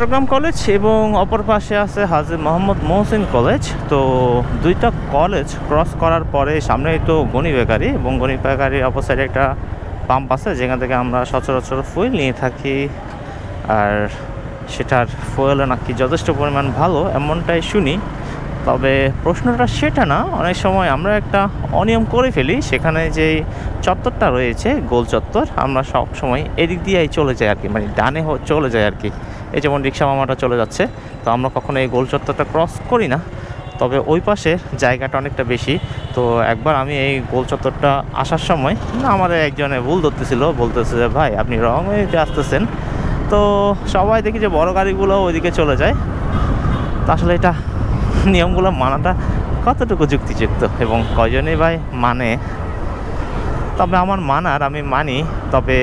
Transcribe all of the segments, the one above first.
Chittagong college এবং অপর পাশে আছে হাজী মোহাম্মদ মহসিন কলেজ। তো দুইটা কলেজ ক্রস করার পরে সামনেই তো গনি বেকারি, এবং গনি বেকারির অপর সাইডে একটা পাম্প আছে যেখান থেকে আমরা সচরাচর ফুয়েল নিয়ে থাকি। আর সেটার ফুয়েলও নাকি যথেষ্ট পরিমাণ ভালো এমনটাই শুনি। তবে প্রশ্নটা সেটা না, অনেক সময় আমরা একটা অনিয়ম করে ফেলি। সেখানে যে চত্বরটা রয়েছে গোল চত্বর, আমরা সব সময় এদিক দিয়েই চলে যাই আর কি, মানে ডানে চলে যাই আর কি। এই যেমন রিক্সা মামাটা চলে যাচ্ছে, তো আমরা কখনো এই গোল চত্বরটা ক্রস করি না। তবে ওই পাশে জায়গাটা অনেকটা বেশি। তো একবার আমি এই গোল চত্বরটা আসার সময় আমার একজনে ভুল ধরতেছিল, বলতেছে যে ভাই আপনি রং ওয়েতে আসতেছেন। তো সবাই দেখি যে বড় গাড়িগুলো ওইদিকে চলে যায়। তো আসলে এটা নিয়মগুলো মানাটা কতটুকু যুক্তিযুক্ত এবং কয়জনই ভাই মানে। তবে আমার মানার আমি মানি, তবে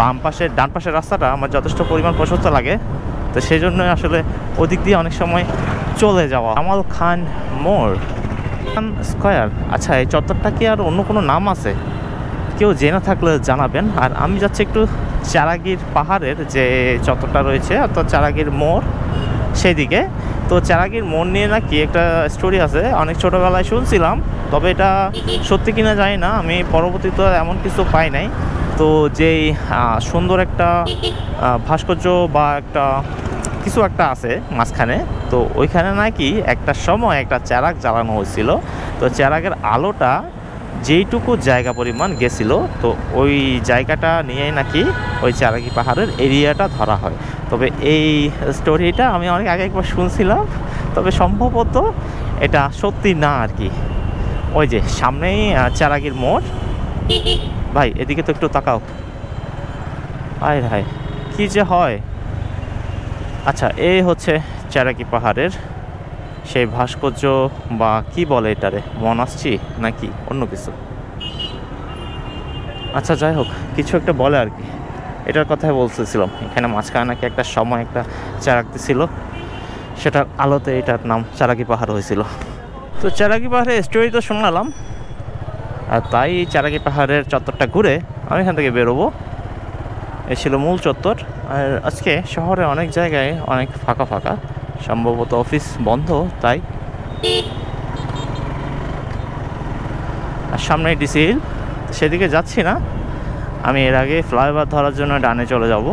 বাম পাশের ডান পাশের রাস্তাটা আমার যথেষ্ট পরিমাণ প্রশস্ত লাগে। তো সেই জন্যই আসলে ওদিক দিয়ে অনেক সময় চলে যাওয়া। কামাল খান মোড় স্কয়ার, আচ্ছা এই চত্বরটা কি আর অন্য কোনো নাম আছে? কেউ জেনে থাকলে জানাবেন। আর আমি যাচ্ছি একটু চারাগির পাহাড়ের যে চত্বরটা রয়েছে, অর্থাৎ চারাগির মোড় সেদিকে। তো চারাগির মোড় নিয়ে নাকি একটা স্টোরি আছে, অনেক ছোটোবেলায় শুনছিলাম, তবে এটা সত্যি কিনা জানি না। আমি পরবর্তীতে এমন কিছু পাই নাই। তো যেই সুন্দর একটা ভাস্কর্য বা একটা কিছু একটা আছে মাঝখানে, তো ওইখানে নাকি একটা সময় একটা চারাগ জ্বালানো হয়েছিল। তো চারাগের আলোটা যেইটুকু জায়গা পরিমাণ গেছিলো, তো ওই জায়গাটা নিয়েই নাকি ওই চারাগি পাহাড়ের এরিয়াটা ধরা হয়। তবে এই স্টোরিটা আমি অনেক আগে একবার শুনছিলাম, তবে সম্ভবত এটা সত্যি না আর কি। ওই যে সামনেই চারাগির মোড়। ভাই এদিকে তো একটু তাকাও, আয় ভাই কী যে হয়। আচ্ছা এই হচ্ছে চারাগি পাহাড়ের সেই ভাস্কর্য, বা কি বলে এটারে, মনাস্ট্রি নাকি অন্য কিছু। আচ্ছা যাই হোক, কিছু একটা বলে আর কি, এটার কথাই বলতেছিলাম। এখানে মাঝখানে নাকি একটা সময় একটা চারাগ ছিল, সেটার আলোতে এটার নাম চারাগি পাহাড় হয়েছিল। তো চারাগি পাহাড়ের স্টোরি তো শোনালাম, আর তাই চারাগি পাহাড়ের চত্বরটা ঘুরে আমি এখান থেকে বেরোবো। এ ছিল মূল চত্বর। আর আজকে শহরে অনেক জায়গায় অনেক ফাঁকা ফাঁকা, সম্ভবত অফিস বন্ধ তাই। আর সামনে ডিসি হিল, সেদিকে যাচ্ছি না আমি, এর আগে ফ্লাইওভার ধরার জন্য ডানে চলে যাব।